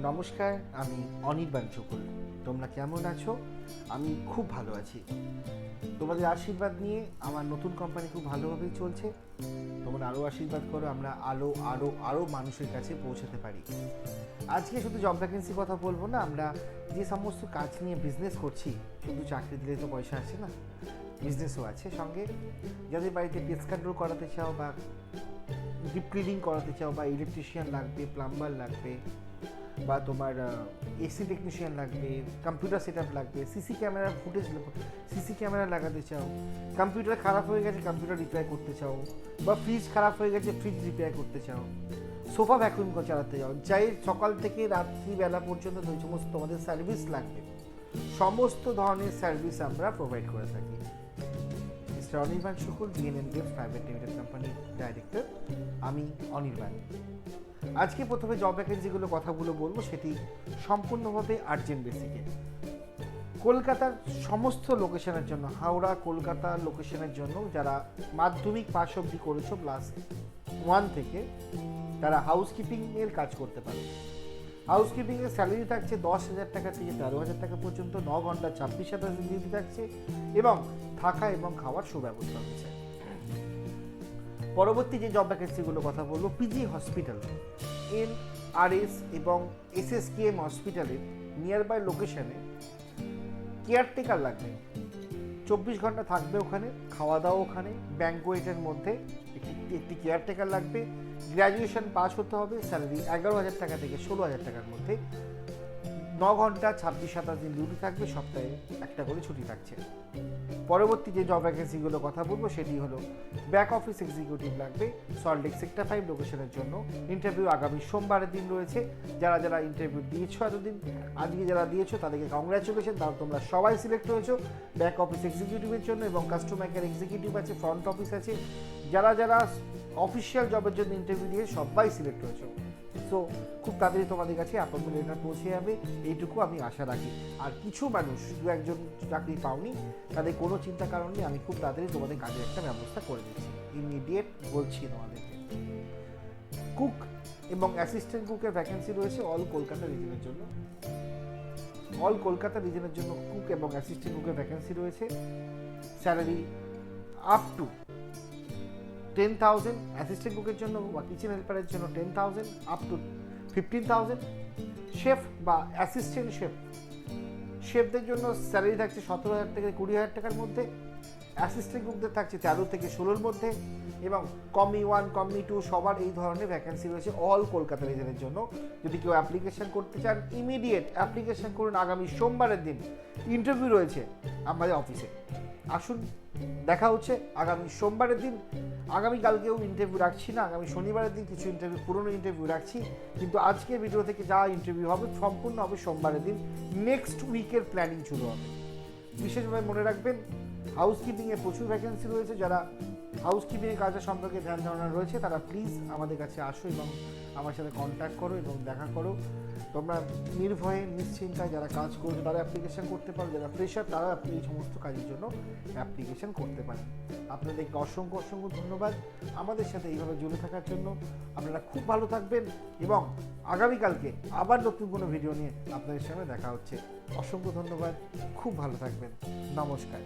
নমস্কার, আমি অনির্বাণ সুকুল। তোমরা কেমন আছো? আমি খুব ভালো আছি। তোমাদের আশীর্বাদ নিয়ে আমার নতুন কোম্পানি খুব ভালোভাবেই চলছে। তোমরা আরও আশীর্বাদ করো, আমরা আরও মানুষের কাছে পৌঁছাতে পারি। আজকে শুধু জব ভ্যাকেন্সি কথা বলবো না, আমরা যে সমস্ত কাজ নিয়ে বিজনেস করছি, শুধু চাকরি দিলে তো পয়সা আসে না, বিজনেসও আছে সঙ্গে। যাদের বাড়িতে পেস্ট কন্ট্রোল করাতে চাও বা ডিপ ক্লিনিং করাতে চাও বা ইলেকট্রিশিয়ান লাগবে, প্লাম্বার লাগবে, বা তোমার এসি টেকনিশিয়ান লাগবে, কম্পিউটার সেট আপ লাগবে, সিসি ক্যামেরা লাগাতে চাও, কম্পিউটার খারাপ হয়ে গেছে কম্পিউটার রিপেয়ার করতে চাও, বা ফ্রিজ খারাপ হয়ে গেছে ফ্রিজ রিপেয়ার করতে চাও, সোফা ভ্যাকুয়াম চালাতে চাও, যাই সকাল থেকে রাত্রিবেলা পর্যন্ত যে সমস্ত তোমাদের সার্ভিস লাগবে, সমস্ত ধরনের সার্ভিস আমরা প্রোভাইড করে থাকি। Mister Anirban Shukul, BNMDevs private limited কোম্পানির ডাইরেক্টর। আমি অনির্বাণ। আজকে প্রথমে জব ভ্যাকেন্সিগুলো কথাগুলো বলবো, সেটি সম্পূর্ণভাবে আর্জেন্ট বেসিকে। কলকাতার সমস্ত লোকেশনের জন্য, হাওড়া কলকাতা লোকেশনের জন্য যারা মাধ্যমিক পাস অবধি করেছো ক্লাস 1 থেকে, তারা হাউসকিপিংয়ের কাজ করতে পারে। হাউসকিপিংয়ের স্যালারি থাকছে 10,000 টাকা থেকে 13,000 টাকা পর্যন্ত, 9 ঘন্টা 26,000 ডিউটি থাকছে এবং থাকা এবং খাওয়ার সুব্যবস্থা রয়েছে। পরবর্তী যে জব ভ্যাকেন্সিগুলো কথা বলবো, পিজি হসপিটাল, NRS এবং SSKM হসপিটালের নিয়ারবাই লোকেশনে কেয়ারটেকার লাগবে। 24 ঘন্টা থাকবে ওখানে, খাওয়া দাওয়া ওখানে, ব্যাঙ্কোয়েটের মধ্যে একটি কেয়ারটেকার লাগবে। গ্র্যাজুয়েশন পাস হতে হবে। স্যালারি 11,000 টাকা থেকে 16,000 টাকার মধ্যে। 9 ঘন্টা 26-27 দিন ডিউটি থাকবে, সপ্তাহে একটা করে ছুটি থাকছে। পরবর্তী যে জব ভ্যাকেন্সিগুলো কথা বলবো সেটি হলো ব্যাক অফিস এক্সিকিউটিভ লাগবে, সল্টলেক সেক্টর 5 লোকেশনের জন্য। ইন্টারভিউ আগামী সোমবারের দিন রয়েছে। যারা যারা ইন্টারভিউ দিয়েছো এতদিন, আজকে যারা দিয়েছো তাদেরকে কংগ্রাচুলেশন, তারা তোমরা সবাই সিলেক্ট হয়েছো ব্যাক অফিস এক্সিকিউটিভের জন্য। এবং কাস্টমার কেয়ার এক্সিকিউটিভ আছে, ফ্রন্ট অফিস আছে। যারা যারা অফিসিয়াল জবের জন্য ইন্টারভিউ দিয়ে সবাই সিলেক্ট হয়েছো। সো খুব তাড়াতাড়ি তোমাদের কাছে অ্যাপয়েন্টমেন্ট লেটার পৌঁছে যাবে, এইটুকু আমি আশা রাখি। আর কিছু মানুষ, দু একজন চাকরি পাওনি, তাদের কোনো চিন্তা কারণ নেই, আমি খুব তাড়াতাড়ি তোমাদের কাজের একটা ব্যবস্থা করে দিচ্ছি, ইমিডিয়েট বলছি তোমাদেরকে। কুক এবং অ্যাসিস্ট্যান্ট কুকের ভ্যাকেন্সি রয়েছে অল কলকাতা রিজনের জন্য। অল কলকাতা রিজনের জন্য কুক এবং অ্যাসিস্ট্যান্ট কুকের ভ্যাকেন্সি রয়েছে। স্যালারি আপ টু 10,000, অ্যাসিস্ট্যান্ট কুকের জন্য বা কিচেন হেল্পারের জন্য 10,000, আপ টু 15,000। শেফ বা অ্যাসিস্ট্যান্ট শেফদের জন্য স্যালারি থাকছে 17,000 থেকে 20,000 টাকার মধ্যে। অ্যাসিস্ট্যান্ট কুকদের থাকছে 13 থেকে 16-র মধ্যে। এবং কমি 1, কমি 2 সবার এই ধরনের ভ্যাকেন্সি রয়েছে অল কলকাতা রিজনের জন্য। যদি কেউ অ্যাপ্লিকেশন করতে চান, ইমিডিয়েট অ্যাপ্লিকেশন করুন। আগামী সোমবারের দিন ইন্টারভিউ রয়েছে আমাদের অফিসে। আসুন, দেখা হচ্ছে আগামী সোমবারের দিন। আগামীকালকেও ইন্টারভিউ রাখছি না, আগামী শনিবারের দিন কিছু ইন্টারভিউ, পুরনো ইন্টারভিউ রাখছি, কিন্তু আজকের ভিডিও থেকে যা ইন্টারভিউ হবে সম্পূর্ণ হবে সোমবারের দিন। নেক্সট উইকের প্ল্যানিং শুরু হবে। বিশেষভাবে মনে রাখবেন, হাউসকিপিংয়ে প্রচুর ভ্যাকেন্সি রয়েছে। যারা হাউসকিপিংয়ের কাজের সম্পর্কে ধ্যান ধারণা রয়েছে তারা প্লিজ আমাদের কাছে আসো এবং আমার সাথে কন্ট্যাক্ট করো এবং দেখা করো। তোমরা নির্ভয়ে নিশ্চিন্তায় যারা কাজ করছো তারা অ্যাপ্লিকেশন করতে পারো, যারা ফ্রেশার তারা এই সমস্ত কাজের জন্য অ্যাপ্লিকেশন করতে পারেন। আপনাদেরকে অসংখ্য অসংখ্য ধন্যবাদ আমাদের সাথে এইভাবে জুড়ে থাকার জন্য। আপনারা খুব ভালো থাকবেন এবং আগামীকালকে আবার নতুন কোনো ভিডিও নিয়ে আপনাদের সঙ্গে দেখা হচ্ছে। অসংখ্য ধন্যবাদ, খুব ভালো থাকবেন, নমস্কার।